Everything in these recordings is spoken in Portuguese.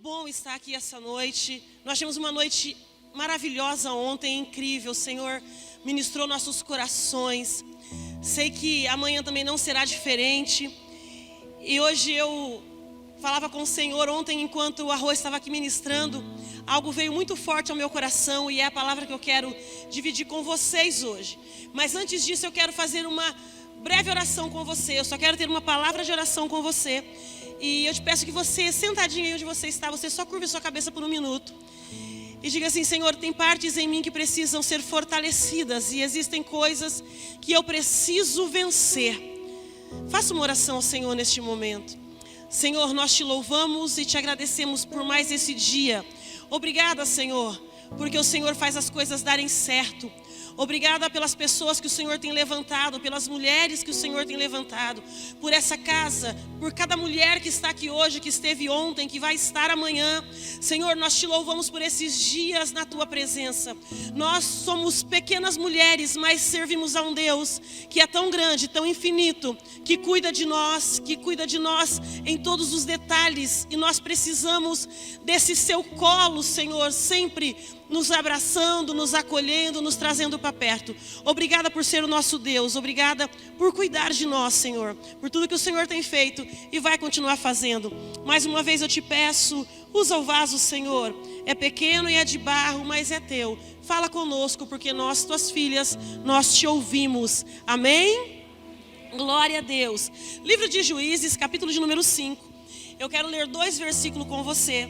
bom estar aqui essa noite. Nós tivemos uma noite maravilhosa ontem, incrível. O Senhor ministrou nossos corações. Sei que amanhã também não será diferente. E hoje eu falava com o Senhor ontem, enquanto o Arroz estava aqui ministrando. Algo veio muito forte ao meu coração e é a palavra que eu quero dividir com vocês hoje. Mas antes disso eu quero fazer uma breve oração com você. Eu só quero ter uma palavra de oração com você. E eu te peço que você, sentadinho aí onde você está, você só curve sua cabeça por um minuto. E diga assim: Senhor, tem partes em mim que precisam ser fortalecidas. E existem coisas que eu preciso vencer. Faça uma oração ao Senhor neste momento. Senhor, nós te louvamos e te agradecemos por mais esse dia. Obrigada, Senhor, porque o Senhor faz as coisas darem certo. Obrigada pelas pessoas que o Senhor tem levantado, pelas mulheres que o Senhor tem levantado, por essa casa, por cada mulher que está aqui hoje, que esteve ontem, que vai estar amanhã. Senhor, nós te louvamos por esses dias na tua presença. Nós somos pequenas mulheres, mas servimos a um Deus que é tão grande, tão infinito, que cuida de nós em todos os detalhes. E nós precisamos desse seu colo, Senhor, sempre nos abraçando, nos acolhendo, nos trazendo para perto. Obrigada por ser o nosso Deus. Obrigada por cuidar de nós, Senhor. Por tudo que o Senhor tem feito e vai continuar fazendo. Mais uma vez eu te peço, usa o vaso, Senhor. É pequeno e é de barro, mas é teu. Fala conosco, porque nós, tuas filhas, nós te ouvimos. Amém? Glória a Deus. Livro de Juízes, capítulo de número 5. Eu quero ler 2 versículos com você.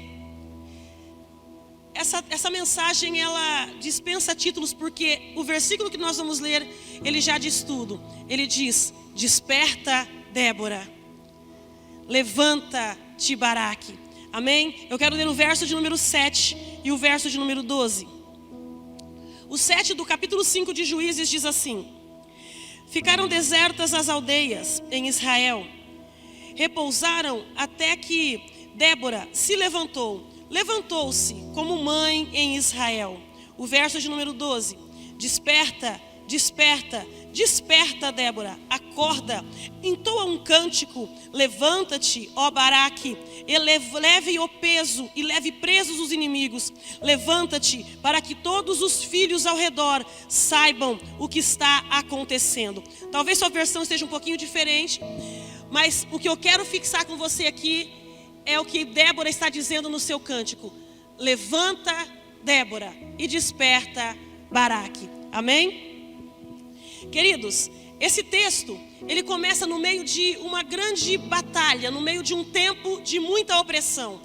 Essa mensagem, ela dispensa títulos, porque o versículo que nós vamos ler, ele já diz tudo. Ele diz: desperta, Débora, levanta-te, Baraque. Amém? Eu quero ler o verso de número 7 e o verso de número 12. O 7 do capítulo 5 de Juízes diz assim: ficaram desertas as aldeias em Israel, repousaram até que Débora se levantou-se como mãe em Israel. O verso de número 12. Desperta, desperta, desperta, Débora, acorda, entoa um cântico, levanta-te, ó Baraque, e leve o peso e leve presos os inimigos. Levanta-te para que todos os filhos ao redor saibam o que está acontecendo. Talvez sua versão esteja um pouquinho diferente, mas o que eu quero fixar com você aqui é o que Débora está dizendo no seu cântico. Levanta, Débora, e desperta, Baraque. Amém? Queridos, esse texto, ele começa no meio de uma grande batalha, no meio de um tempo de muita opressão.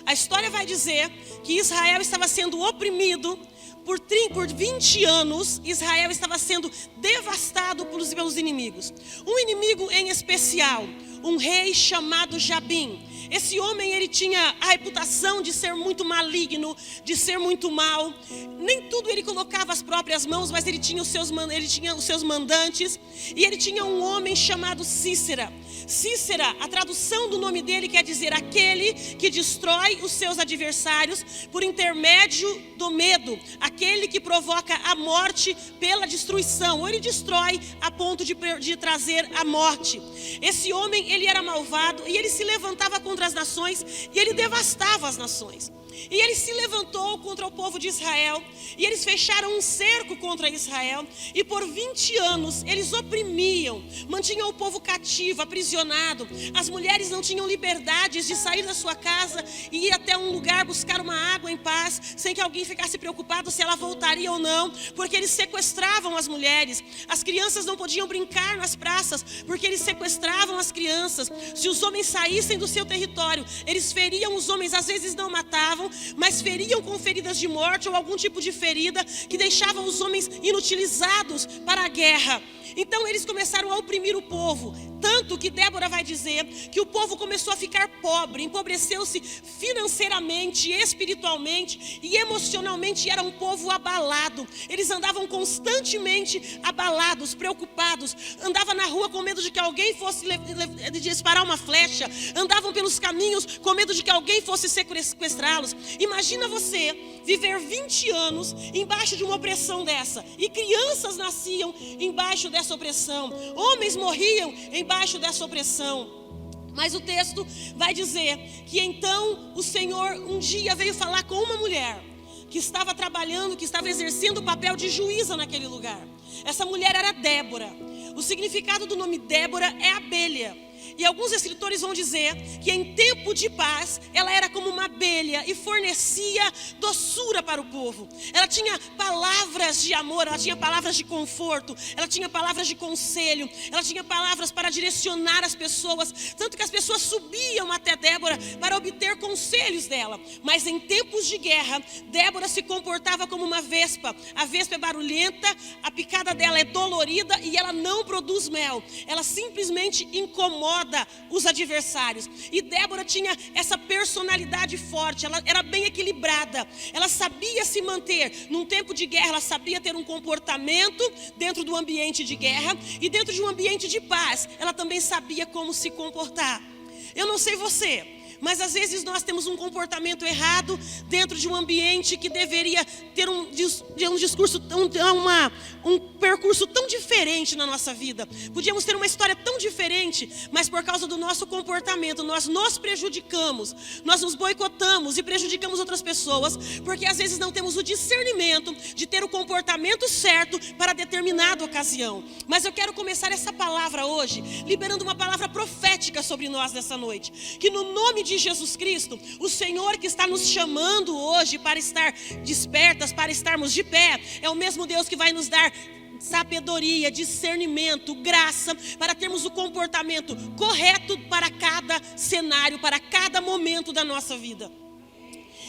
A história vai dizer que Israel estava sendo oprimido por 20 anos. Israel estava sendo devastado pelos inimigos. Um inimigo em especial, um rei chamado Jabim. Esse homem, ele tinha a reputação de ser muito maligno, de ser muito mau. Nem tudo ele colocava as próprias mãos, mas ele tinha os seus mandantes. E ele tinha um homem chamado Cícera. Cícera, a tradução do nome dele quer dizer aquele que destrói os seus adversários por intermédio do medo. Aquele que provoca a morte pela destruição. Ou ele destrói a ponto de trazer a morte. Esse homem, ele era malvado e ele se levantava contra as nações e ele devastava as nações. E ele se levantou contra o povo de Israel e eles fecharam um cerco contra Israel e por 20 anos eles oprimiam, mantinham o povo cativo, aprisionado. As mulheres não tinham liberdades de sair da sua casa e ir até um lugar buscar uma água em paz, sem que alguém ficasse preocupado se ela voltaria ou não, porque eles sequestravam as mulheres. As crianças não podiam brincar nas praças, porque eles sequestravam as crianças. Se os homens saíssem do seu território, eles feriam os homens, às vezes não matavam, mas feriam com feridas de morte ou algum tipo de ferida que deixavam os homens inutilizados para a guerra. Então eles começaram a oprimir o povo, tanto que Débora vai dizer que o povo começou a ficar pobre, empobreceu-se financeiramente, espiritualmente e emocionalmente, e era um povo abalado. Eles andavam constantemente abalados, preocupados, andavam na rua com medo de que alguém fosse disparar uma flecha, andavam pelos caminhos com medo de que alguém fosse sequestrá-los. Imagina você viver 20 anos embaixo de uma opressão dessa, e crianças nasciam embaixo dessa opressão, homens morriam embaixo dessa opressão. Mas o texto vai dizer que então o Senhor um dia veio falar com uma mulher que estava trabalhando, que estava exercendo o papel de juíza naquele lugar. Essa mulher era Débora. O significado do nome Débora é abelha. E alguns escritores vão dizer que em tempo de paz, ela era como uma abelha e fornecia doçura para o povo. Ela tinha palavras de amor, ela tinha palavras de conforto, ela tinha palavras de conselho, ela tinha palavras para direcionar as pessoas, tanto que as pessoas subiam até Débora para obter conselhos dela. Mas em tempos de guerra, Débora se comportava como uma vespa. A vespa é barulhenta, a picada dela é dolorida e ela não produz mel. Ela simplesmente incomoda os adversários. E Débora tinha essa personalidade forte, ela era bem equilibrada, ela sabia se manter num tempo de guerra, ela sabia ter um comportamento dentro do ambiente de guerra, e dentro de um ambiente de paz, ela também sabia como se comportar. Eu não sei você, mas às vezes nós temos um comportamento errado dentro de um ambiente que deveria ter um discurso, um percurso tão diferente na nossa vida. Podíamos ter uma história tão diferente, mas por causa do nosso comportamento, nós nos prejudicamos, nós nos boicotamos e prejudicamos outras pessoas, porque às vezes não temos o discernimento de ter o comportamento certo para determinada ocasião. Mas eu quero começar essa palavra hoje, liberando uma palavra profética sobre nós nessa noite, que no nome de Jesus Cristo, o Senhor que está nos chamando hoje para estar despertas, para estarmos de pé, é o mesmo Deus que vai nos dar sabedoria, discernimento, graça, para termos o comportamento correto para cada cenário, para cada momento da nossa vida.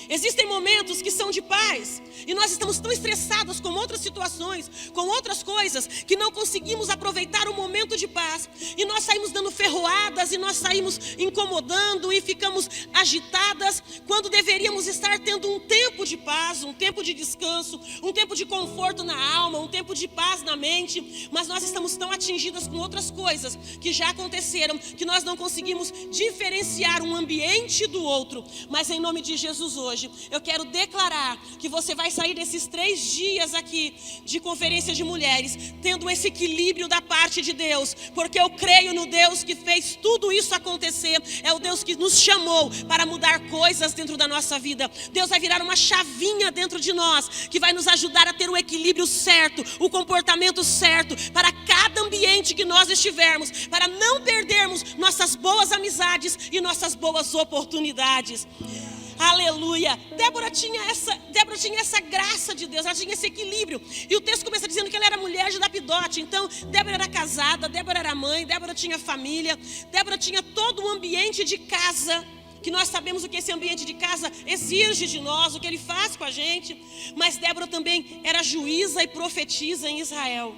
Existem momentos que são de paz e nós estamos tão estressados com outras situações, com outras coisas, que não conseguimos aproveitar o momento de paz. E nós saímos dando ferroadas, e nós saímos incomodando e ficamos agitadas, quando deveríamos estar tendo um tempo de paz, um tempo de descanso, um tempo de conforto na alma, um tempo de paz na mente. Mas nós estamos tão atingidas com outras coisas que já aconteceram, que nós não conseguimos diferenciar um ambiente do outro. Mas em nome de Jesus hoje, eu quero declarar que você vai sair desses 3 dias aqui de conferência de mulheres tendo esse equilíbrio da parte de Deus, porque eu creio no Deus que fez tudo isso acontecer. É o Deus que nos chamou para mudar coisas dentro da nossa vida. Deus vai virar uma chavinha dentro de nós que vai nos ajudar a ter o equilíbrio certo, o comportamento certo para cada ambiente que nós estivermos, para não perdermos nossas boas amizades e nossas boas oportunidades. Aleluia. Débora tinha essa graça de Deus, ela tinha esse equilíbrio. E o texto começa dizendo que ela era mulher de Lapidote. Então, Débora era casada, Débora era mãe, Débora tinha família, Débora tinha todo o ambiente de casa, que nós sabemos o que esse ambiente de casa exige de nós, o que ele faz com a gente. Mas Débora também era juíza e profetisa em Israel.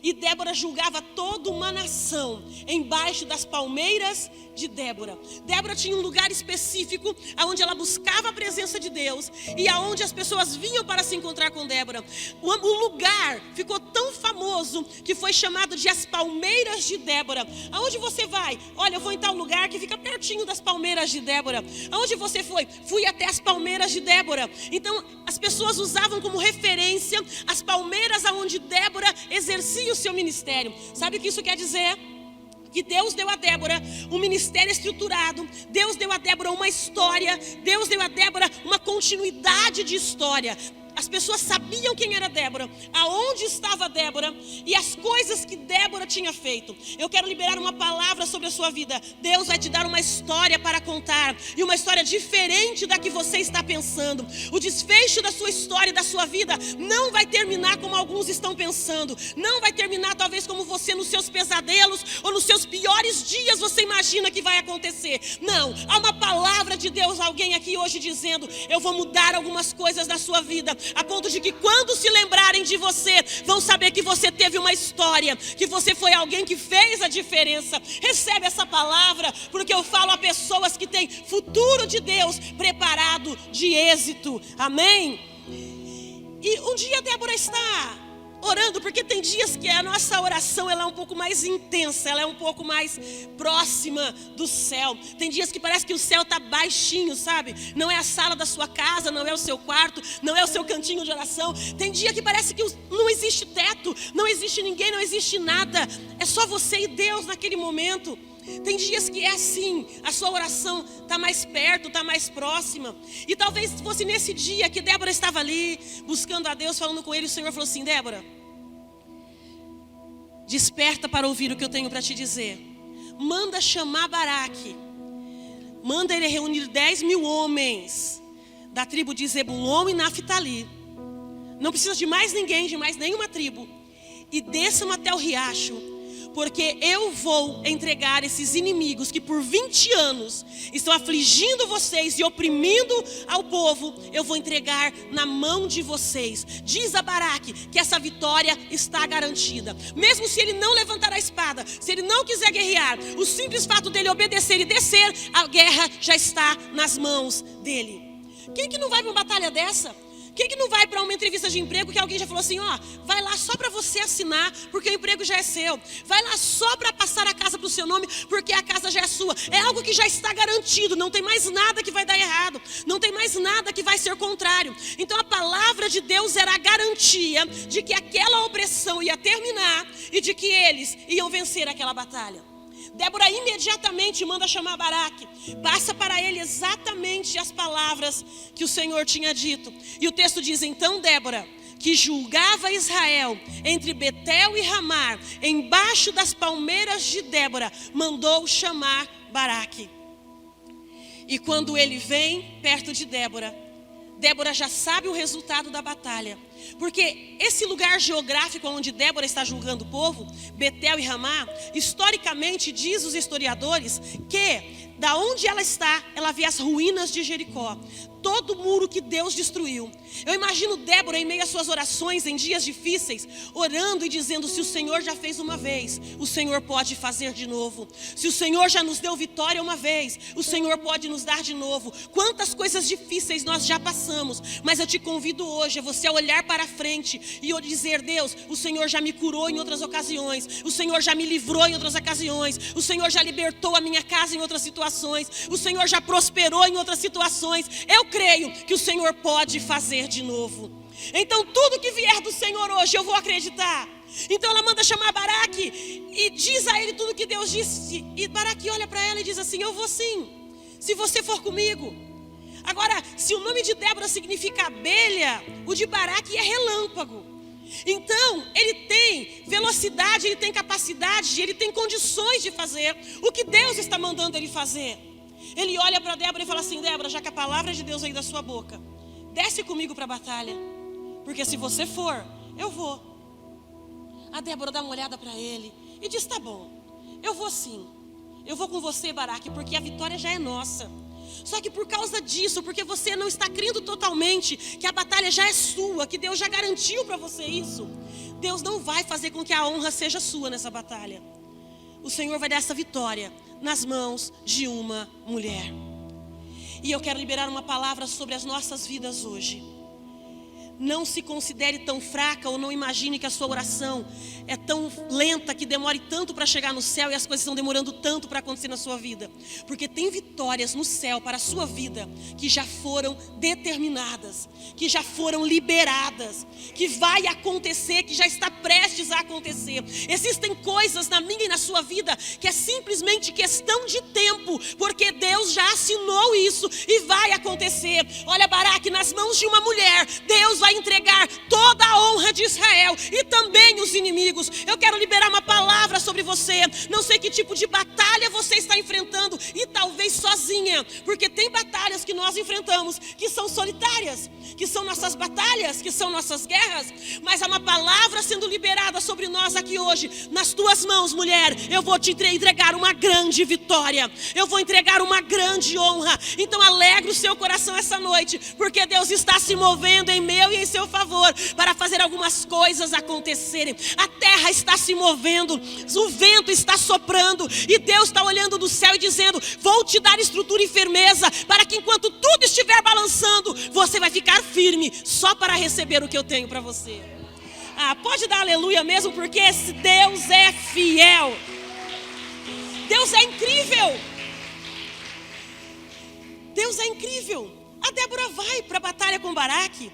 E Débora julgava toda uma nação embaixo das palmeiras de Débora. Débora tinha um lugar específico onde ela buscava a presença de Deus e aonde as pessoas vinham para se encontrar com Débora. O lugar ficou tão famoso que foi chamado de as palmeiras de Débora. Aonde você vai? Olha, eu vou em tal lugar que fica pertinho das palmeiras de Débora. Aonde você foi? Fui até as palmeiras de Débora. Então as pessoas usavam como referência as palmeiras aonde Débora exercia o seu ministério. Sabe o que isso quer dizer? Que Deus deu a Débora um ministério estruturado, Deus deu a Débora uma história, Deus deu a Débora uma continuidade de história. As pessoas sabiam quem era Débora, aonde estava Débora e as coisas que Débora tinha feito. Eu quero liberar uma palavra sobre a sua vida. Deus vai te dar uma história para contar, e uma história diferente da que você está pensando. O desfecho da sua história e da sua vida não vai terminar como alguns estão pensando. Não vai terminar talvez como você nos seus pesadelos ou nos seus piores dias você imagina que vai acontecer. Não, há uma palavra de Deus, alguém aqui hoje dizendo: eu vou mudar algumas coisas na sua vida, a ponto de que quando se lembrarem de você, vão saber que você teve uma história, que você foi alguém que fez a diferença. Recebe essa palavra, porque eu falo a pessoas que têm futuro de Deus preparado de êxito. Amém? E um dia Débora está orando, porque tem dias que a nossa oração ela é um pouco mais intensa, ela é um pouco mais próxima do céu. Tem dias que parece que o céu está baixinho, sabe? Não é a sala da sua casa, não é o seu quarto, não é o seu cantinho de oração. Tem dia que parece que não existe teto, não existe ninguém, não existe nada. É só você e Deus naquele momento. Tem dias que é assim, a sua oração está mais perto, está mais próxima. E talvez fosse nesse dia que Débora estava ali, buscando a Deus, falando com ele. O Senhor falou assim: Débora, desperta para ouvir o que eu tenho para te dizer. Manda chamar Baraque. Manda ele reunir 10.000 homens da tribo de Zebulon e Naftali. Não precisa de mais ninguém, de mais nenhuma tribo. E desçam até o riacho, porque eu vou entregar esses inimigos que por 20 anos estão afligindo vocês e oprimindo ao povo. Eu vou entregar na mão de vocês. Diz a Baraque que essa vitória está garantida. Mesmo se ele não levantar a espada, se ele não quiser guerrear, o simples fato dele obedecer e descer, a guerra já está nas mãos dele. Quem que não vai para uma batalha dessa? Quem que não vai para uma entrevista de emprego que alguém já falou assim: ó, vai lá só para você assinar, porque o emprego já é seu. Vai lá só para passar a casa para o seu nome, porque a casa já é sua. É algo que já está garantido, não tem mais nada que vai dar errado, não tem mais nada que vai ser contrário. Então a palavra de Deus era a garantia de que aquela opressão ia terminar e de que eles iam vencer aquela batalha. Débora imediatamente manda chamar Baraque, passa para ele exatamente as palavras que o Senhor tinha dito. E o texto diz: então Débora, que julgava Israel entre Betel e Ramá, embaixo das palmeiras de Débora, mandou chamar Baraque. E quando ele vem perto de Débora, Débora já sabe o resultado da batalha. Porque esse lugar geográfico onde Débora está julgando o povo, Betel e Ramá, historicamente, diz os historiadores, que da onde ela está, ela vê as ruínas de Jericó. Todo muro que Deus destruiu. Eu imagino Débora em meio às suas orações em dias difíceis, orando e dizendo: se o Senhor já fez uma vez, o Senhor pode fazer de novo. Se o Senhor já nos deu vitória uma vez, o Senhor pode nos dar de novo. Quantas coisas difíceis nós já passamos, mas eu te convido hoje a você olhar para frente e dizer: Deus, o Senhor já me curou em outras ocasiões, o Senhor já me livrou em outras ocasiões, o Senhor já libertou a minha casa em outras situações, o Senhor já prosperou em outras situações. Eu creio que o Senhor pode fazer de novo. Então tudo que vier do Senhor hoje eu vou acreditar. Então ela manda chamar Baraque e diz a ele tudo que Deus disse. E Baraque olha para ela e diz assim: eu vou sim, se você for comigo. Agora, se o nome de Débora significa abelha, o de Baraque é relâmpago. Então ele tem velocidade, ele tem capacidade, ele tem condições de fazer o que Deus está mandando ele fazer. Ele olha para Débora e fala assim: Débora, já que a palavra de Deus veio da sua boca, desce comigo para a batalha, porque se você for, eu vou. A Débora dá uma olhada para ele e diz: tá bom, eu vou sim, eu vou com você, Baraque, porque a vitória já é nossa. Só que por causa disso, porque você não está crendo totalmente que a batalha já é sua, que Deus já garantiu para você isso, Deus não vai fazer com que a honra seja sua nessa batalha. O Senhor vai dar essa vitória nas mãos de uma mulher. E eu quero liberar uma palavra sobre as nossas vidas hoje. Não se considere tão fraca ou não imagine que a sua oração é tão lenta que demore tanto para chegar no céu e as coisas estão demorando tanto para acontecer na sua vida. Porque tem vitórias no céu para a sua vida que já foram determinadas, que já foram liberadas, que vai acontecer, que já está prestes a acontecer. Existem coisas na minha e na sua vida que é simplesmente questão de tempo, porque Deus já assinou isso e vai acontecer. Olha, Baraque, nas mãos de uma mulher, Deus vai entregar toda a honra de Israel e também os inimigos. Eu quero liberar uma palavra sobre você. Não sei que tipo de batalha você está enfrentando, e talvez sozinha, porque tem batalhas que nós enfrentamos que são solitárias, que são nossas batalhas, que são nossas guerras. Mas há uma palavra sendo liberada sobre nós aqui hoje. Nas tuas mãos, mulher, eu vou te entregar uma grande vitória, eu vou entregar uma grande honra. Então alegre o seu coração essa noite, porque Deus está se movendo em meu e em seu favor para fazer algumas coisas acontecerem. A terra está se movendo, o vento está soprando e Deus está olhando do céu e dizendo: vou te dar estrutura e firmeza para que enquanto tudo estiver balançando, você vai ficar firme só para receber o que eu tenho para você. Pode dar aleluia mesmo, porque esse Deus é fiel. Deus é incrível. Deus é incrível. A Débora vai para a batalha com Baraque.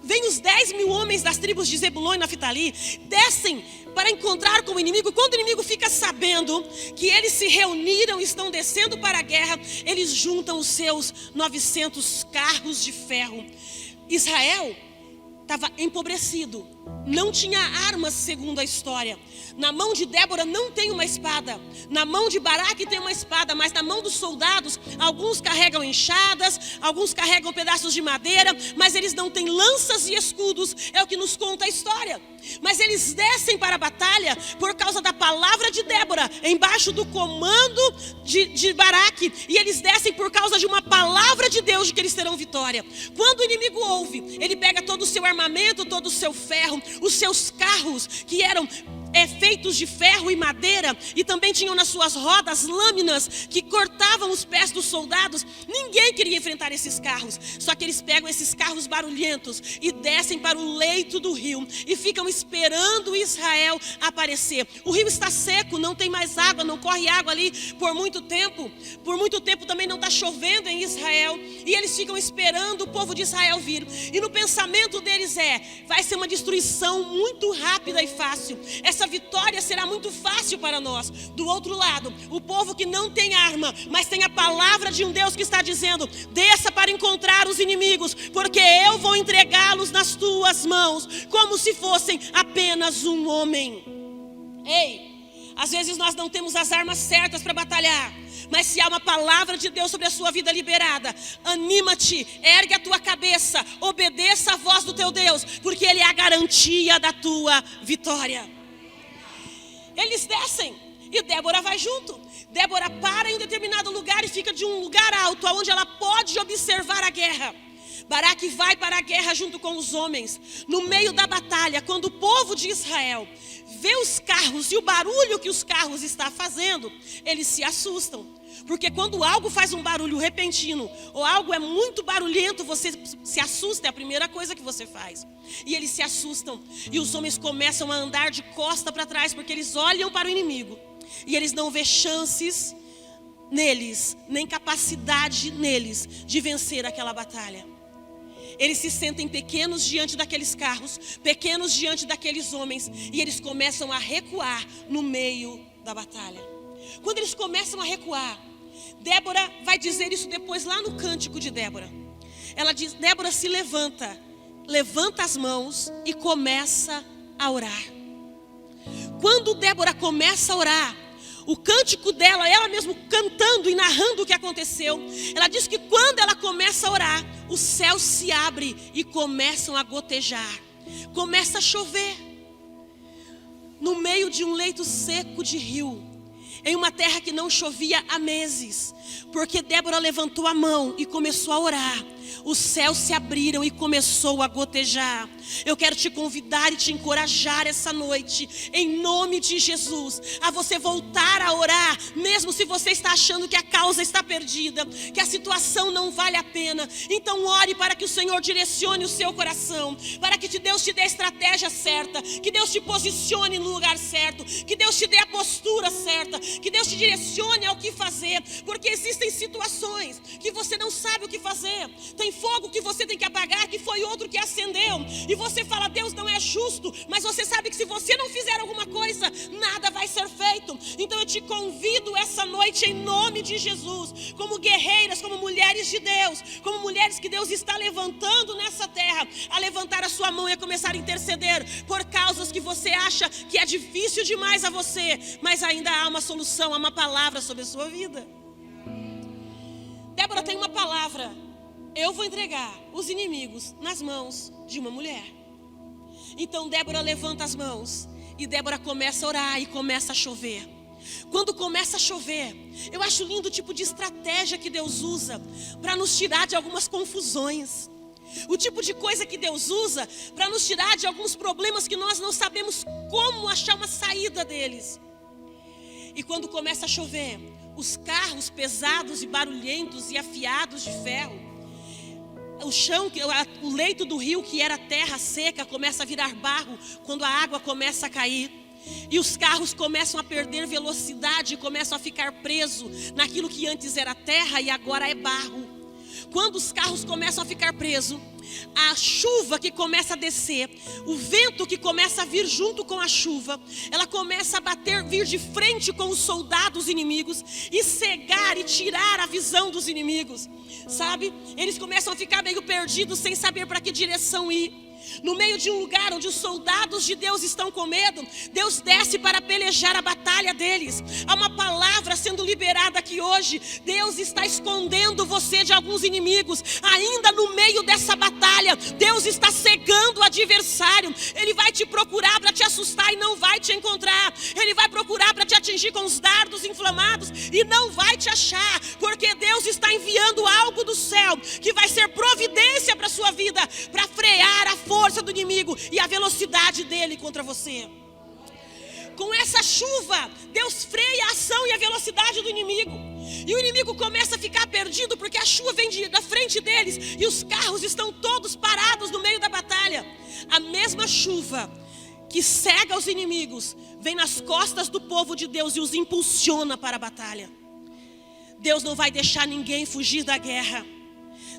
vem os 10.000 homens das tribos de Zebulon e Naftali, descem para encontrar com o inimigo. Quando o inimigo fica sabendo que eles se reuniram e estão descendo para a guerra, eles juntam os seus 900 carros de ferro. Israel estava empobrecido, não tinha armas segundo a história. Na mão de Débora não tem uma espada, na mão de Baraque tem uma espada, mas na mão dos soldados, alguns carregam enxadas, alguns carregam pedaços de madeira, mas eles não têm lanças e escudos, é o que nos conta a história. Mas eles descem para a batalha por causa da palavra de Débora, embaixo do comando de Baraque, e eles descem por causa de uma palavra de Deus de que eles terão vitória. Quando o inimigo ouve, ele pega todo o seu armamento, todo o seu ferro, os seus carros que eram feitos de ferro e madeira, e também tinham nas suas rodas lâminas que cortavam os pés dos soldados. Ninguém queria enfrentar esses carros, só que eles pegam esses carros barulhentos e descem para o leito do rio e ficam esperando Israel aparecer. O rio está seco, não tem mais água, não corre água ali por muito tempo também não está chovendo em Israel, e eles ficam esperando o povo de Israel vir, e no pensamento deles vai ser uma destruição muito rápida e fácil, essa vitória será muito fácil para nós. Do outro lado, o povo que não tem arma, mas tem a palavra de um Deus que está dizendo: desça para encontrar os inimigos, porque eu vou entregá-los nas tuas mãos, como se fossem apenas um homem. Ei, às vezes nós não temos as armas certas para batalhar, mas se há uma palavra de Deus sobre a sua vida liberada, anima-te, ergue a tua cabeça, obedeça a voz do teu Deus, porque Ele é a garantia da tua vitória. Eles descem e Débora vai junto. Débora para em um determinado lugar e fica de um lugar alto, onde ela pode observar a guerra. Baraque vai para a guerra junto com os homens. No meio da batalha, quando o povo de Israel vê os carros e o barulho que os carros estão fazendo, eles se assustam. Porque quando algo faz um barulho repentino, ou algo é muito barulhento, você se assusta, é a primeira coisa que você faz. E eles se assustam, e os homens começam a andar de costa para trás, porque eles olham para o inimigo, e eles não vê chances neles, nem capacidade neles de vencer aquela batalha. Eles se sentem pequenos diante daqueles carros, pequenos diante daqueles homens, e eles começam a recuar no meio da batalha. Quando eles começam a recuar, Débora vai dizer isso depois lá no cântico de Débora. Ela diz: Débora se levanta as mãos e começa a orar. Quando Débora começa a orar, o cântico dela, ela mesma cantando e narrando o que aconteceu, ela diz que quando ela começa a orar, o céu se abre e começam a gotejar, começa a chover. No meio de um leito seco de rio, em uma terra que não chovia há meses, porque Débora levantou a mão e começou a orar, os céus se abriram e começou a gotejar. Eu quero te convidar e te encorajar essa noite, em nome de Jesus, a você voltar a orar, mesmo se você está achando que a causa está perdida, que a situação não vale a pena. Então ore para que o Senhor direcione o seu coração, para que Deus te dê a estratégia certa, que Deus te posicione no lugar certo, que Deus te dê a postura certa, que Deus te direcione ao que fazer, porque existem situações que você não sabe o que fazer. Tem fogo que você tem que apagar, que foi outro que acendeu, e você fala: Deus não é justo, mas você sabe que se você não fizer alguma coisa, nada vai ser feito. Então eu te convido essa noite, em nome de Jesus, como guerreiras, como mulheres de Deus, como mulheres que Deus está levantando nessa terra, a levantar a sua mão e a começar a interceder por causas que você acha que é difícil demais a você, mas ainda há uma solução, há uma palavra sobre a sua vida. Débora tem uma palavra: eu vou entregar os inimigos nas mãos de uma mulher. Então Débora levanta as mãos e Débora começa a orar e começa a chover. Quando começa a chover, eu acho lindo o tipo de estratégia que Deus usa para nos tirar de algumas confusões. O tipo de coisa que Deus usa para nos tirar de alguns problemas que nós não sabemos como achar uma saída deles. E quando começa a chover, os carros pesados e barulhentos e afiados de ferro, o chão, o leito do rio, que era terra seca, começa a virar barro quando a água começa a cair. E os carros começam a perder velocidade, começam a ficar presos naquilo que antes era terra e agora é barro. Quando os carros começam a ficar presos, A chuva que começa a descer, o vento que começa a vir junto com a chuva, ela começa a bater, vir de frente com os soldados inimigos e cegar e tirar a visão dos inimigos, sabe? Eles começam a ficar meio perdidos, sem saber para que direção ir. No meio de um lugar onde os soldados de Deus estão com medo, Deus desce para pelejar a batalha deles. Há uma palavra sendo liberada aqui hoje. Deus está escondendo você de alguns inimigos. Ainda no meio dessa batalha, Deus está cegando o adversário. Ele vai te procurar para te assustar e não vai te encontrar. Ele vai procurar para te atingir com os dardos inflamados e não vai te achar, porque Deus está enviando algo do céu que vai ser providência para a sua vida, para frear a força do inimigo e a velocidade dele contra você. Com essa chuva, Deus freia a ação e a velocidade do inimigo. E o inimigo começa a ficar perdido porque a chuva vem da frente deles e os carros estão todos parados no meio da batalha. A mesma chuva que cega os inimigos vem nas costas do povo de Deus e os impulsiona para a batalha. Deus não vai deixar ninguém fugir da guerra.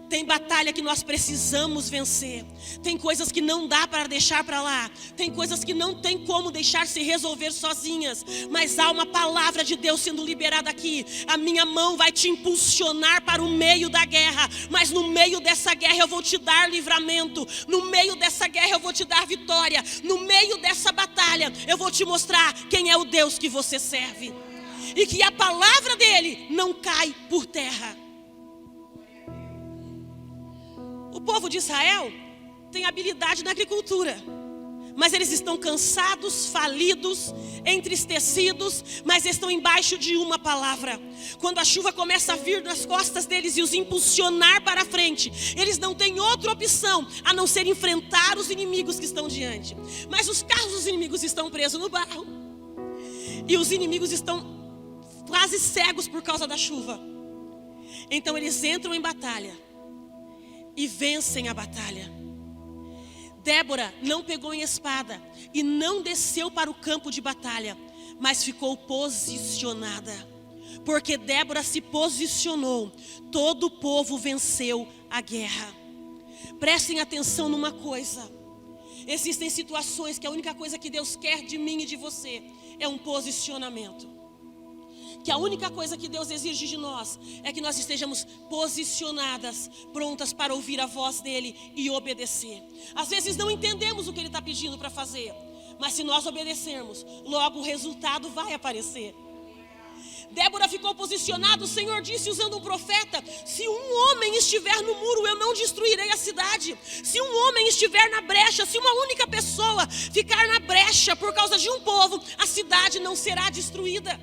Tem batalha que nós precisamos vencer. Tem coisas que não dá para deixar para lá. Tem coisas que não tem como deixar se resolver sozinhas. Mas há uma palavra de Deus sendo liberada aqui. A minha mão vai te impulsionar para o meio da guerra. Mas no meio dessa guerra eu vou te dar livramento. No meio dessa guerra eu vou te dar vitória. No meio dessa batalha eu vou te mostrar quem é o Deus que você serve. E que a palavra dele não cai por terra. O povo de Israel tem habilidade na agricultura, mas eles estão cansados, falidos, entristecidos, mas estão embaixo de uma palavra. Quando a chuva começa a vir nas costas deles e os impulsionar para a frente, eles não têm outra opção a não ser enfrentar os inimigos que estão diante. Mas os carros dos inimigos estão presos no barro e os inimigos estão quase cegos por causa da chuva. Então eles entram em batalha e vencem a batalha. Débora não pegou em espada e não desceu para o campo de batalha, mas ficou posicionada. Porque Débora se posicionou, todo o povo venceu a guerra. Prestem atenção numa coisa. Existem situações que a única coisa que Deus quer de mim e de você é um posicionamento. Que a única coisa que Deus exige de nós é que nós estejamos posicionadas, prontas para ouvir a voz dele e obedecer. Às vezes não entendemos o que ele está pedindo para fazer, mas se nós obedecermos, logo o resultado vai aparecer. Débora ficou posicionada, o Senhor disse usando um profeta: se um homem estiver no muro, eu não destruirei a cidade. Se um homem estiver na brecha, se uma única pessoa ficar na brecha por causa de um povo, a cidade não será destruída.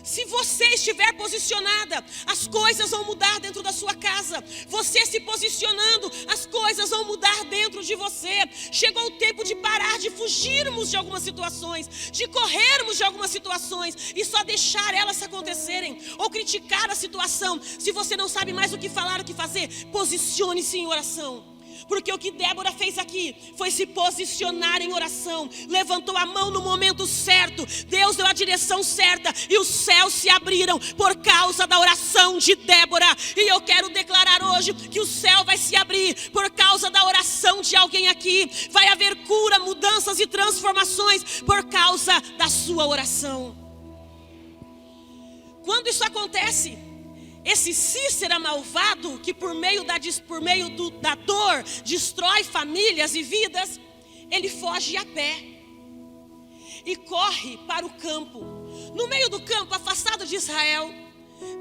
Se você estiver posicionada, as coisas vão mudar dentro da sua casa. Você se posicionando, as coisas vão mudar dentro de você. Chegou o tempo de parar de fugirmos de algumas situações, de corrermos de algumas situações e só deixar elas acontecerem, ou criticar a situação. Se você não sabe mais o que falar, o que fazer, posicione-se em oração. Porque o que Débora fez aqui foi se posicionar em oração. Levantou a mão no momento certo. Deus deu a direção certa e os céus se abriram por causa da oração de Débora. E eu quero declarar hoje que o céu vai se abrir por causa da oração de alguém aqui. Vai haver cura, mudanças e transformações por causa da sua oração. Quando isso acontece, esse Cícera malvado, que por meio da dor destrói famílias e vidas, ele foge a pé e corre para o campo. No meio do campo, afastado de Israel,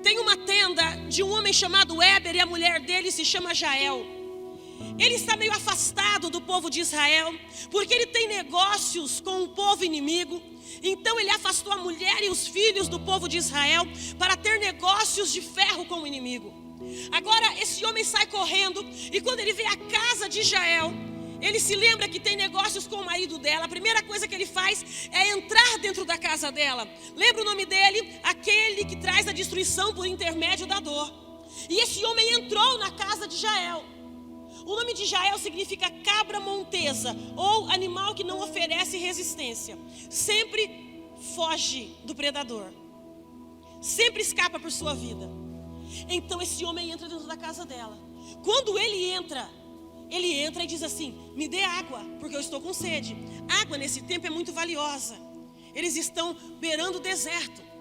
tem uma tenda de um homem chamado Éber e a mulher dele se chama Jael. Ele está meio afastado do povo de Israel, porque ele tem negócios com o povo inimigo. Então ele afastou a mulher e os filhos do povo de Israel para ter negócios de ferro com o inimigo. Agora esse homem sai correndo e quando ele vê a casa de Jael, ele se lembra que tem negócios com o marido dela. A primeira coisa que ele faz é entrar dentro da casa dela. Lembra o nome dele? Aquele que traz a destruição por intermédio da dor. E esse homem entrou na casa de Jael. O nome de Jael significa cabra montesa, ou animal que não oferece resistência. Sempre foge do predador, sempre escapa por sua vida. Então esse homem entra dentro da casa dela. Quando ele entra, ele entra e diz assim: me dê água, porque eu estou com sede. Água nesse tempo é muito valiosa. Eles estão beirando o deserto.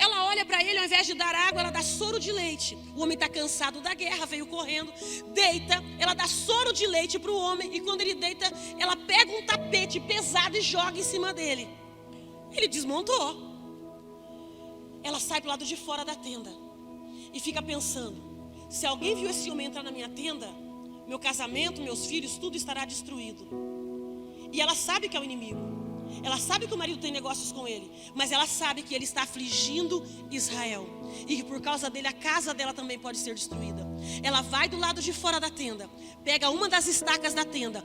Ela olha para ele, ao invés de dar água, ela dá soro de leite. O homem está cansado da guerra, veio correndo, deita, ela dá soro de leite para o homem. E quando ele deita, ela pega um tapete pesado e joga em cima dele. Ele desmontou. Ela sai para o lado de fora da tenda e fica pensando: se alguém viu esse homem entrar na minha tenda, meu casamento, meus filhos, tudo estará destruído. E ela sabe que é o inimigo. Ela sabe que o marido tem negócios com ele, mas ela sabe que ele está afligindo Israel, e que por causa dele a casa dela também pode ser destruída. Ela vai do lado de fora da tenda, pega uma das estacas da tenda,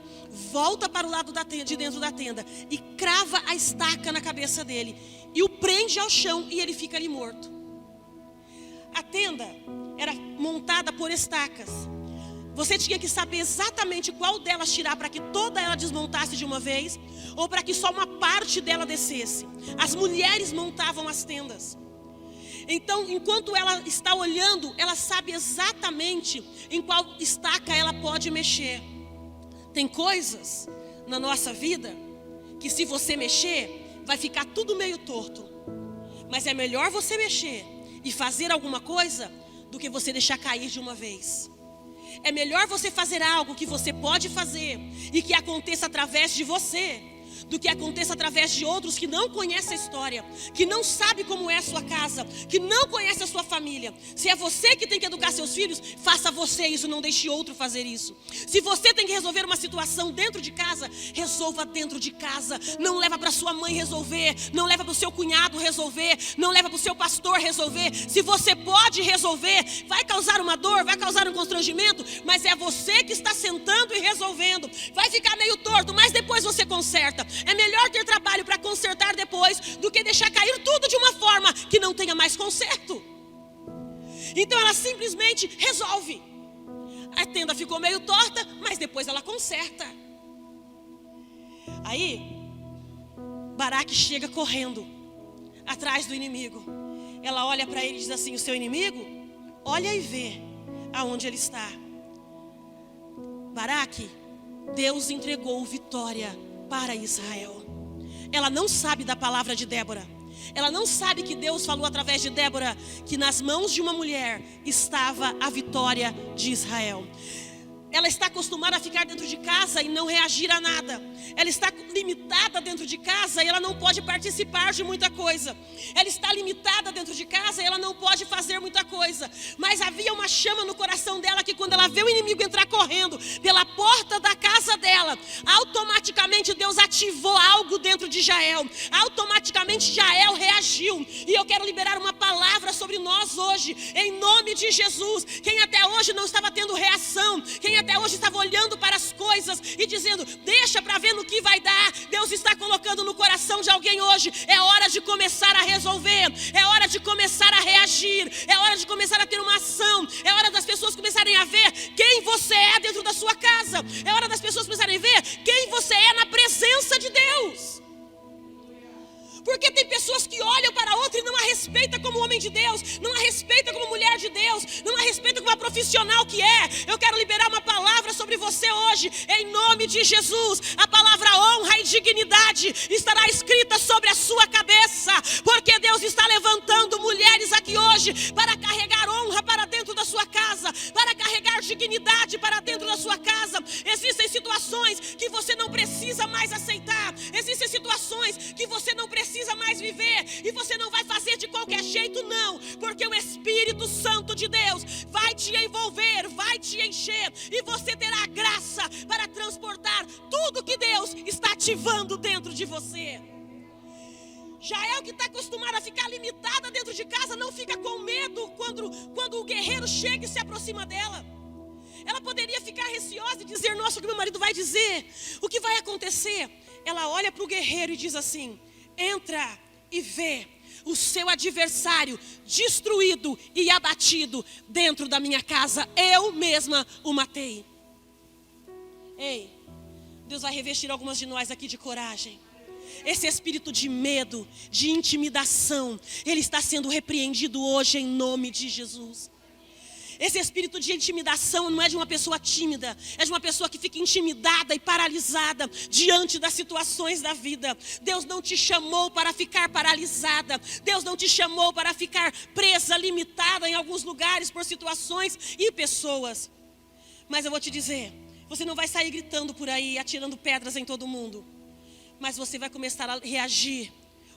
volta para o lado da tenda, de dentro da tenda, e crava a estaca na cabeça dele, e o prende ao chão, e ele fica ali morto. A tenda era montada por estacas. Você tinha que saber exatamente qual delas tirar para que toda ela desmontasse de uma vez, ou para que só uma parte dela descesse. As mulheres montavam as tendas. Então, enquanto ela está olhando, ela sabe exatamente em qual estaca ela pode mexer. Tem coisas na nossa vida que, se você mexer, vai ficar tudo meio torto. Mas é melhor você mexer e fazer alguma coisa do que você deixar cair de uma vez. É melhor você fazer algo que você pode fazer e que aconteça através de você, do que aconteça através de outros que não conhecem a história, que não sabe como é a sua casa, que não conhece a sua família. Se é você que tem que educar seus filhos, faça você isso, não deixe outro fazer isso. Se você tem que resolver uma situação dentro de casa, resolva dentro de casa. Não leva para sua mãe resolver, não leva para o seu cunhado resolver, não leva para o seu pastor resolver. Se você pode resolver, vai causar uma dor, vai causar um constrangimento, mas é você que está sentando e resolvendo. Vai ficar meio torto, mas depois você conserta. É melhor ter trabalho para consertar depois do que deixar cair tudo de uma forma que não tenha mais conserto. Então ela simplesmente resolve. A tenda ficou meio torta, mas depois ela conserta. Aí Baraque chega correndo atrás do inimigo. Ela olha para ele e diz assim: o seu inimigo, olha e vê aonde ele está. Baraque, Deus entregou vitória para Israel. Ela não sabe da palavra de Débora. Ela não sabe que Deus falou através de Débora que nas mãos de uma mulher estava a vitória de Israel. Ela está acostumada a ficar dentro de casa e não reagir a nada. Ela está limitada dentro de casa e ela não pode participar de muita coisa. Ela está limitada dentro de casa e ela não pode fazer muita coisa. Mas havia uma chama no coração dela que, quando ela vê o inimigo entrar correndo pela porta da casa dela, automaticamente Deus ativou algo dentro de Jael. Automaticamente Jael reagiu. E eu quero liberar uma palavra sobre nós hoje, em nome de Jesus. Quem até hoje não estava tendo reação, quem até hoje estava olhando para as coisas e dizendo: deixa para ver no que vai dar, Deus está colocando no coração de alguém hoje: é hora de começar a resolver, é hora de começar a reagir, é hora de começar a ter uma ação, é hora das pessoas começarem a ver quem você é dentro da sua casa, é hora das pessoas começarem a ver quem você é na presença de Deus. Porque tem pessoas que olham para outra e não a respeita como homem de Deus, não a respeita como mulher de Deus, não a respeita como uma profissional que é. Eu quero liberar uma palavra sobre você hoje, em nome de Jesus. A palavra honra e dignidade estará escrita sobre a sua cabeça, porque Deus está levantando mulheres aqui hoje para carregar honra para dentro da sua casa, para carregar dignidade para dentro da sua casa. Existem situações que você não precisa mais aceitar, existem situações que você não precisa mais viver, e você não vai fazer de qualquer jeito, não, porque o Espírito Santo de Deus vai te envolver, vai te encher, e você terá graça para transportar tudo que Deus está ativando dentro de você. Jael, que está acostumada a ficar limitada dentro de casa, não fica com medo quando o guerreiro chega e se aproxima dela. Ela poderia ficar receosa e dizer: nossa, o que meu marido vai dizer? O que vai acontecer? Ela olha para o guerreiro e diz assim: entra e vê o seu adversário destruído e abatido dentro da minha casa. Eu mesma o matei. Ei, Deus vai revestir algumas de nós aqui de coragem. Esse espírito de medo, de intimidação, ele está sendo repreendido hoje em nome de Jesus. Esse espírito de intimidação não é de uma pessoa tímida, é de uma pessoa que fica intimidada e paralisada diante das situações da vida. Deus não te chamou para ficar paralisada. Deus não te chamou para ficar presa, limitada em alguns lugares por situações e pessoas. Mas eu vou te dizer, você não vai sair gritando por aí, atirando pedras em todo mundo. Mas você vai começar a reagir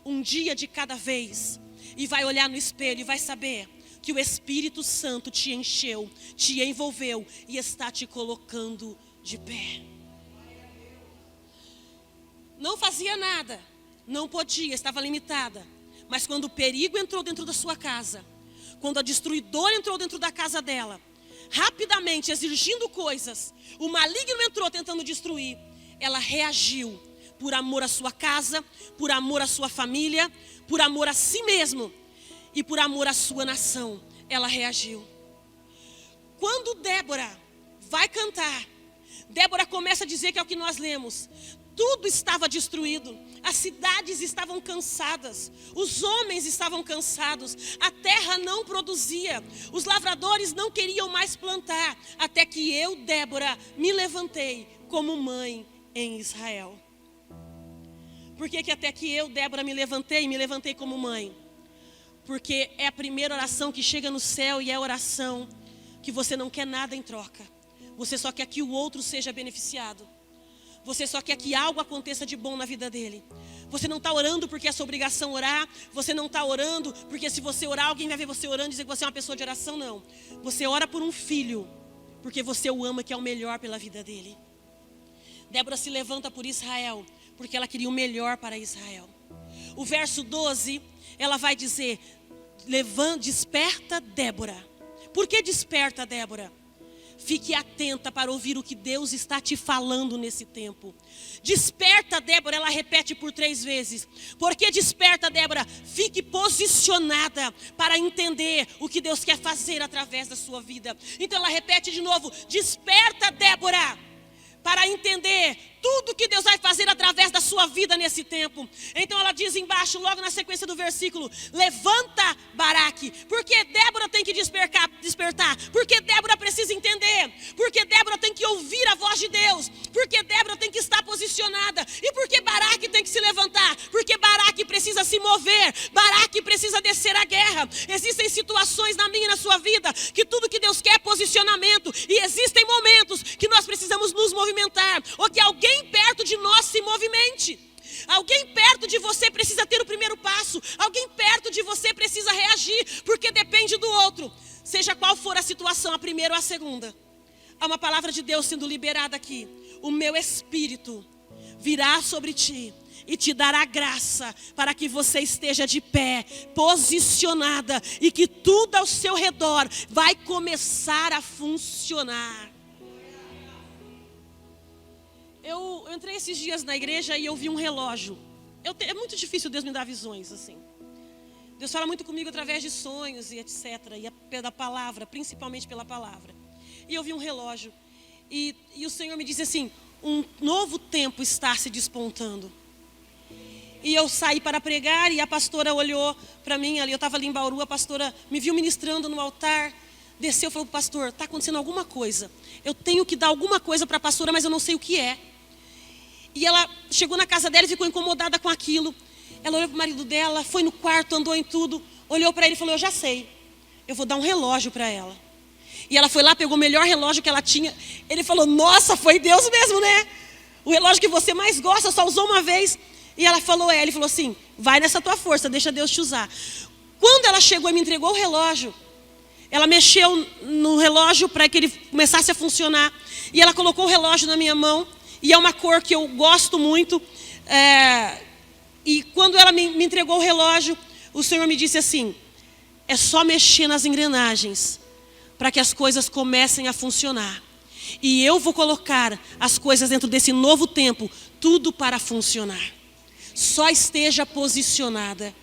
um dia de cada vez. E vai olhar no espelho e vai saber que o Espírito Santo te encheu, te envolveu e está te colocando de pé. Não fazia nada, não podia, estava limitada. Mas quando o perigo entrou dentro da sua casa, quando a destruidora entrou dentro da casa dela, rapidamente exigindo coisas, o maligno entrou tentando destruir, ela reagiu por amor à sua casa, por amor à sua família, por amor a si mesmo. E por amor à sua nação, ela reagiu. Quando Débora vai cantar, Débora começa a dizer que é o que nós lemos. Tudo estava destruído, as cidades estavam cansadas, os homens estavam cansados, a terra não produzia, os lavradores não queriam mais plantar, até que eu, Débora, me levantei como mãe em Israel. Por que até que eu, Débora, me levantei como mãe? Porque é a primeira oração que chega no céu e é a oração que você não quer nada em troca. Você só quer que o outro seja beneficiado. Você só quer que algo aconteça de bom na vida dele. Você não está orando porque é sua obrigação orar. Você não está orando porque se você orar, alguém vai ver você orando e dizer que você é uma pessoa de oração, não. Você ora por um filho porque você o ama, que é o melhor pela vida dele. Débora se levanta por Israel porque ela queria o melhor para Israel. O verso 12, ela vai dizer, desperta Débora. Por que desperta Débora? Fique atenta para ouvir o que Deus está te falando nesse tempo. Desperta Débora, ela repete por 3 vezes. Por que desperta Débora? Fique posicionada para entender o que Deus quer fazer através da sua vida. Então ela repete de novo, desperta Débora, para entender tudo que Deus vai fazer através da sua vida nesse tempo. Então ela diz embaixo, logo na sequência do versículo, levanta Baraque. Porque Débora tem que despertar. Porque Débora precisa entender. Porque Débora tem que ouvir a voz de Deus. Porque Débora tem que estar posicionada. E porque Baraque tem que se levantar. Porque Baraque precisa se mover. Baraque precisa descer a guerra. Existem situações na minha e na sua vida que tudo que Deus quer é posicionamento. E existem momentos que nós precisamos nos movimentar. Ou que alguém perto de nós se movimente. Alguém perto de você precisa ter o primeiro passo. Alguém perto de você precisa reagir, porque depende do outro. Seja qual for a situação, a primeira ou a segunda. Há uma palavra de Deus sendo liberada aqui. O meu Espírito virá sobre ti e te dará graça para que você esteja de pé, posicionada, e que tudo ao seu redor vai começar a funcionar. Eu entrei esses dias na igreja e eu vi um relógio. É muito difícil Deus me dar visões assim. Deus fala muito comigo através de sonhos e etc. E pela palavra, principalmente pela palavra. E eu vi um relógio. E o Senhor me disse assim, um novo tempo está se despontando. E eu saí para pregar e a pastora olhou para mim ali. Eu estava ali em Bauru, a pastora me viu ministrando no altar. Desceu e falou, pastor, está acontecendo alguma coisa. Eu tenho que dar alguma coisa para a pastora, mas eu não sei o que é. E ela chegou na casa dela e ficou incomodada com aquilo. Ela olhou para o marido dela, foi no quarto, andou em tudo. Olhou para ele e falou, eu já sei. Eu vou dar um relógio para ela. E ela foi lá, pegou o melhor relógio que ela tinha. Ele falou, nossa, foi Deus mesmo, né? O relógio que você mais gosta, só usou uma vez. E ela falou, ele falou assim, vai nessa tua força, deixa Deus te usar. Quando ela chegou e me entregou o relógio, ela mexeu no relógio para que ele começasse a funcionar. E ela colocou o relógio na minha mão. E é uma cor que eu gosto muito. E quando ela me entregou o relógio, o Senhor me disse assim, é só mexer nas engrenagens para que as coisas comecem a funcionar. E eu vou colocar as coisas dentro desse novo tempo, tudo para funcionar. Só esteja posicionada.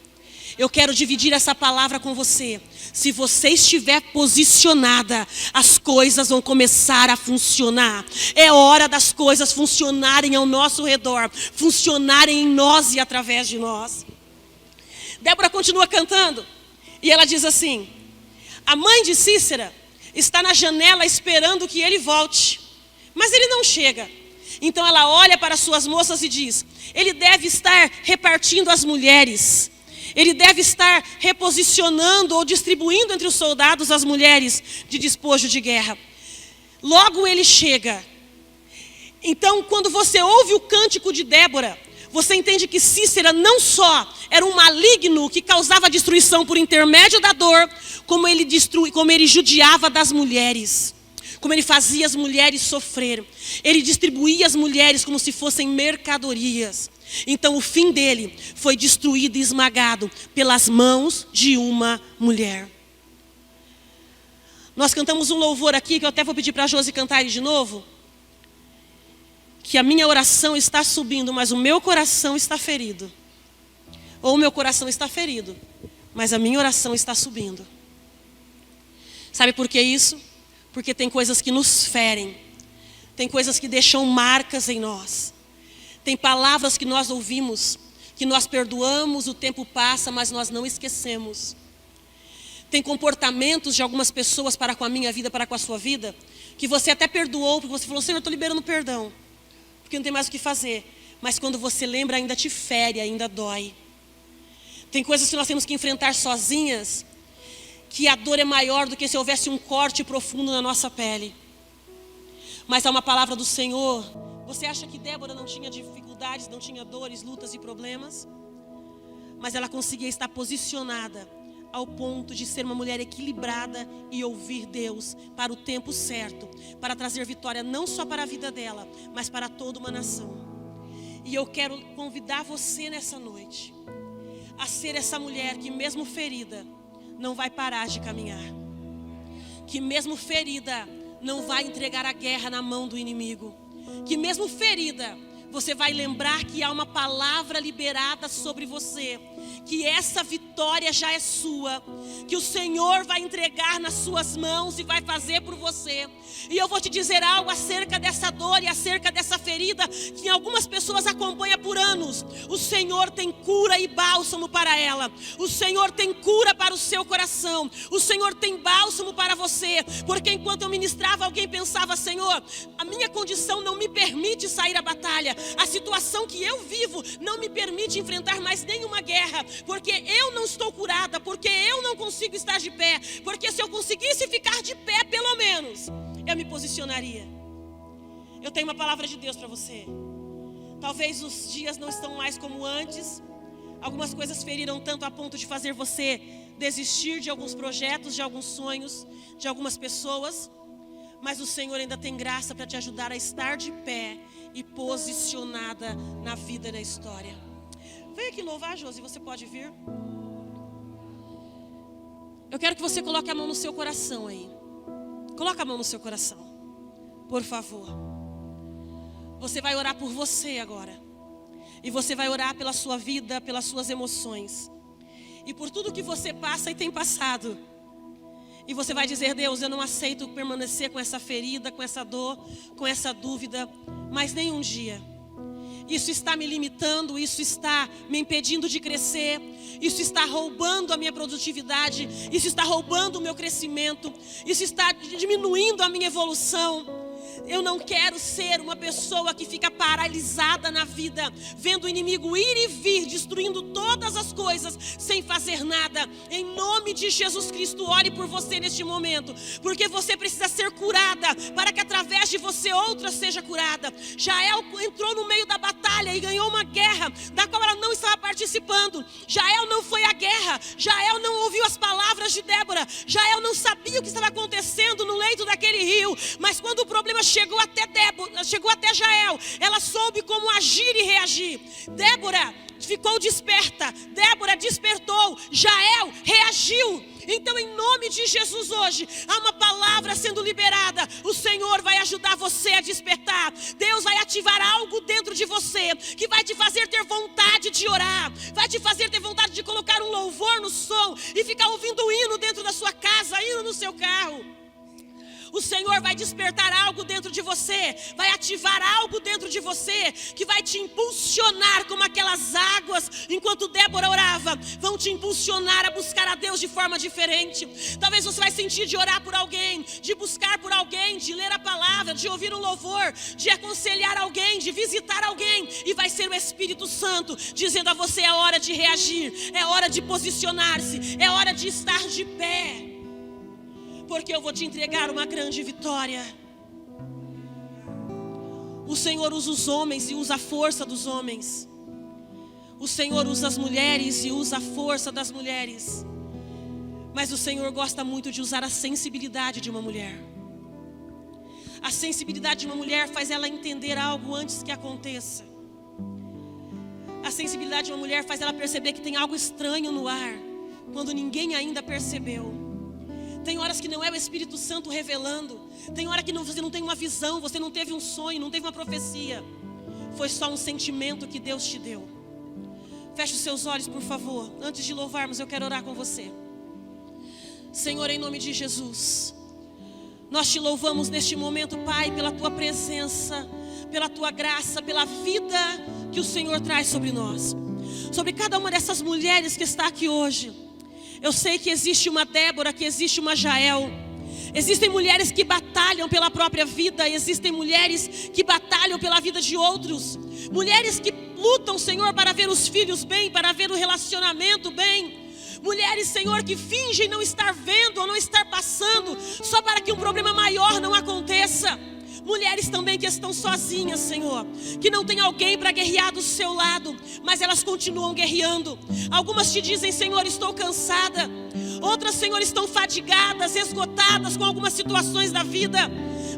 Eu quero dividir essa palavra com você. Se você estiver posicionada, as coisas vão começar a funcionar. É hora das coisas funcionarem ao nosso redor, funcionarem em nós e através de nós. Débora continua cantando e ela diz assim, a mãe de Cícera, está na janela esperando que ele volte, mas ele não chega. Então ela olha para suas moças e diz: ele deve estar repartindo as mulheres, ele deve estar reposicionando ou distribuindo entre os soldados as mulheres de despojo de guerra. Logo ele chega. Então, quando você ouve o cântico de Débora, você entende que Sísera não só era um maligno que causava destruição por intermédio da dor, como ele judiava das mulheres, como ele fazia as mulheres sofrer. Ele distribuía as mulheres como se fossem mercadorias. Então o fim dele foi destruído e esmagado pelas mãos de uma mulher. Nós cantamos um louvor aqui, que eu até vou pedir para a Josi cantar ele de novo. Que a minha oração está subindo, mas o meu coração está ferido. Ou o meu coração está ferido, mas a minha oração está subindo. Sabe por que isso? Porque tem coisas que nos ferem. Tem coisas que deixam marcas em nós. Tem palavras que nós ouvimos, que nós perdoamos, o tempo passa, mas nós não esquecemos. Tem comportamentos de algumas pessoas para com a minha vida, para com a sua vida, que você até perdoou, porque você falou: Senhor, eu estou liberando perdão, porque não tem mais o que fazer. Mas quando você lembra, ainda te fere, ainda dói. Tem coisas que nós temos que enfrentar sozinhas, que a dor é maior do que se houvesse um corte profundo na nossa pele. Mas há uma palavra do Senhor. Você acha que Débora não tinha dificuldades, não tinha dores, lutas e problemas? Mas ela conseguia estar posicionada ao ponto de ser uma mulher equilibrada e ouvir Deus para o tempo certo, para trazer vitória não só para a vida dela, mas para toda uma nação. E eu quero convidar você nessa noite a ser essa mulher que, mesmo ferida, não vai parar de caminhar, que mesmo ferida não vai entregar a guerra na mão do inimigo, que mesmo ferida você vai lembrar que há uma palavra liberada sobre você, que essa vitória já é sua, que o Senhor vai entregar nas suas mãos e vai fazer por você. E eu vou te dizer algo acerca dessa dor e acerca dessa ferida que algumas pessoas acompanham por anos. O Senhor tem cura e bálsamo para ela. O Senhor tem cura para o seu coração. O Senhor tem bálsamo para você. Porque enquanto eu ministrava, alguém pensava: Senhor, a minha condição não me permite sair à batalha. A situação que eu vivo não me permite enfrentar mais nenhuma guerra, porque eu não estou curada, porque eu não consigo estar de pé, porque se eu conseguisse ficar de pé, pelo menos, eu me posicionaria. Eu tenho uma palavra de Deus para você. Talvez os dias não estão mais como antes. Algumas coisas feriram tanto a ponto de fazer você desistir de alguns projetos, de alguns sonhos, de algumas pessoas. Mas o Senhor ainda tem graça para te ajudar a estar de pé e posicionada na vida e na história. Vem aqui louvar, Josi, você pode vir? Eu quero que você coloque a mão no seu coração aí. Coloca a mão no seu coração, por favor. Você vai orar por você agora. E você vai orar pela sua vida, pelas suas emoções. E por tudo que você passa e tem passado. E você vai dizer: Deus, eu não aceito permanecer com essa ferida, com essa dor, com essa dúvida, mais nem um dia. Isso está me limitando, isso está me impedindo de crescer, isso está roubando a minha produtividade, isso está roubando o meu crescimento, isso está diminuindo a minha evolução. Eu não quero ser uma pessoa que fica paralisada na vida, vendo o inimigo ir e vir, destruindo todas as coisas, sem fazer nada. Em nome de Jesus Cristo, ore por você neste momento, porque você precisa ser curada, para que através de você outra seja curada. Jael entrou no meio da batalha e ganhou uma guerra, da qual ela não estava participando. Jael não foi à guerra, Jael não ouviu as palavras de Débora, Jael não sabia o que estava acontecendo no leito daquele rio, mas quando o problema chegou até Jael, ela soube como agir e reagir. Débora ficou desperta, Débora despertou, Jael reagiu. Então, em nome de Jesus, hoje há uma palavra sendo liberada. O Senhor vai ajudar você a despertar. Deus vai ativar algo dentro de você que vai te fazer ter vontade de orar, vai te fazer ter vontade de colocar um louvor no som e ficar ouvindo o hino dentro da sua casa, hino no seu carro. O Senhor vai despertar algo dentro de você você, vai ativar algo dentro de você que vai te impulsionar como aquelas águas, enquanto Débora orava, vão te impulsionar a buscar a Deus de forma diferente. Talvez você vai sentir de orar por alguém, de buscar por alguém, de ler a palavra, de ouvir um louvor, de aconselhar alguém, de visitar alguém, e vai ser o Espírito Santo dizendo a você: é hora de reagir, é hora de posicionar-se, é hora de estar de pé, porque eu vou te entregar uma grande vitória. O Senhor usa os homens e usa a força dos homens. O Senhor usa as mulheres e usa a força das mulheres. Mas o Senhor gosta muito de usar a sensibilidade de uma mulher. A sensibilidade de uma mulher faz ela entender algo antes que aconteça. A sensibilidade de uma mulher faz ela perceber que tem algo estranho no ar, quando ninguém ainda percebeu. Tem horas que não é o Espírito Santo revelando. Tem hora que você não tem uma visão, você não teve um sonho, não teve uma profecia. Foi só um sentimento que Deus te deu. Feche os seus olhos, por favor. Antes de louvarmos, eu quero orar com você. Senhor, em nome de Jesus, nós te louvamos neste momento, Pai, pela Tua presença, pela Tua graça, pela vida que o Senhor traz sobre nós. Sobre cada uma dessas mulheres que está aqui hoje. Eu sei que existe uma Débora, que existe uma Jael. Existem mulheres que batalham pela própria vida. Existem mulheres que batalham pela vida de outros. Mulheres que lutam, Senhor, para ver os filhos bem, para ver o relacionamento bem. Mulheres, Senhor, que fingem não estar vendo ou não estar passando, só para que um problema maior não aconteça. Mulheres também que estão sozinhas, Senhor, que não tem alguém para guerrear do seu lado, mas elas continuam guerreando. Algumas te dizem: Senhor, estou cansada. Outras, Senhor, estão fadigadas, esgotadas com algumas situações da vida.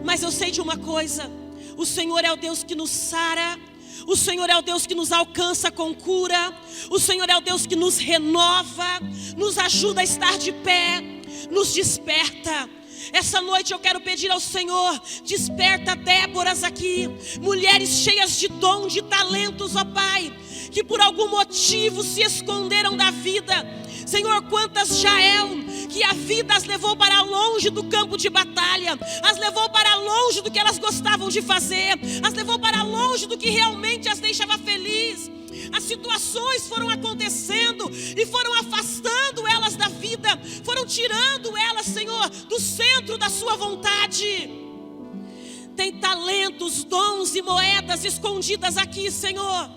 Mas eu sei de uma coisa: o Senhor é o Deus que nos sara. O Senhor é o Deus que nos alcança com cura. O Senhor é o Deus que nos renova, nos ajuda a estar de pé, nos desperta. Essa noite eu quero pedir ao Senhor: desperta Déboras aqui, mulheres cheias de dom, de talentos, ó Pai, que por algum motivo se esconderam da vida. Senhor, quantas Jael, que a vida as levou para longe do campo de batalha, as levou para longe do que elas gostavam de fazer, as levou para longe do que realmente as deixava feliz. As situações foram acontecendo e foram afastando elas da vida, foram tirando elas, Senhor, do centro da sua vontade. Tem talentos, dons e moedas escondidas aqui, Senhor,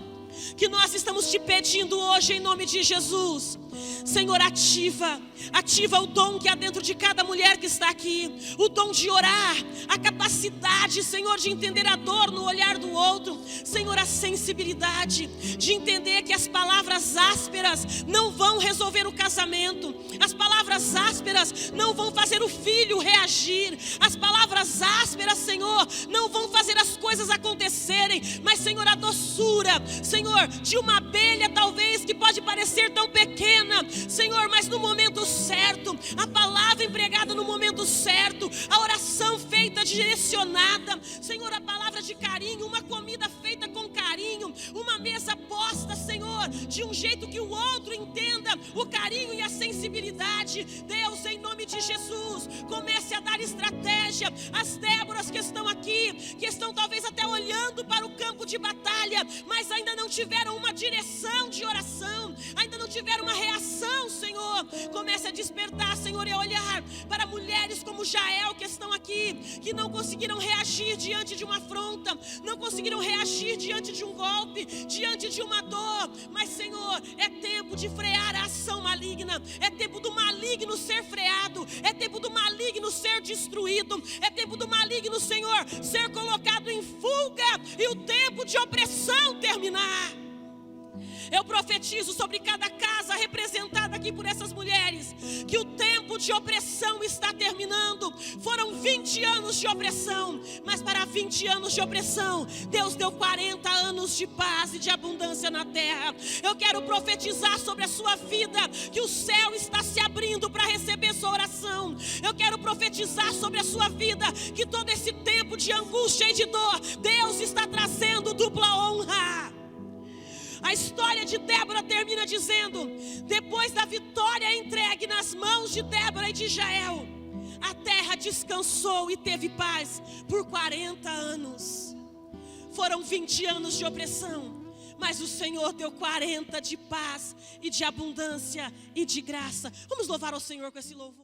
que nós estamos te pedindo hoje em nome de Jesus. Senhor, ativa o dom que há dentro de cada mulher que está aqui, o dom de orar, a capacidade, Senhor, de entender a dor no olhar do outro. Senhor, a sensibilidade de entender que as palavras ásperas não vão resolver o casamento, as palavras ásperas não vão fazer o filho reagir, as palavras ásperas, Senhor, não vão fazer as coisas acontecerem. Mas, Senhor, a doçura, Senhor, de uma abelha talvez que pode parecer tão pequena, Senhor, mas no momento certo, a palavra empregada no momento certo, a oração feita, direcionada, Senhor, a palavra de carinho, uma comida feita com carinho, uma mesa posta, Senhor, de um jeito que o outro entenda o carinho e a sensibilidade. Deus, em nome de Jesus, comece a dar estratégia às Déboras que estão aqui, que estão talvez até olhando para o campo de batalha, mas ainda não tiveram uma direção de oração, ainda não tiveram uma reação, Senhor. Comece a despertar, Senhor, e a olhar para mulheres como Jael que estão aqui, que não conseguiram reagir diante de uma afronta, não conseguiram reagir diante de um golpe, diante de uma dor. Mas, Senhor, é tempo de frear a ação maligna, é tempo do maligno ser freado, é tempo do maligno ser destruído, é tempo do maligno, Senhor, ser colocado em fuga e o tempo de opressão terminar. Eu profetizo sobre cada casa representada aqui por essas mulheres, que o tempo de opressão está terminando. Foram 20 anos de opressão, mas para 20 anos de opressão, Deus deu 40 anos de paz e de abundância na terra. Eu quero profetizar sobre a sua vida, que o céu está se abrindo para receber sua oração. Eu quero profetizar sobre a sua vida, que todo esse tempo de angústia e de dor, Deus está trazendo dupla honra. A história de Débora termina dizendo: depois da vitória entregue nas mãos de Débora e de Jael, a terra descansou e teve paz por 40 anos. Foram 20 anos de opressão, mas o Senhor deu 40 de paz e de abundância e de graça. Vamos louvar ao Senhor com esse louvor.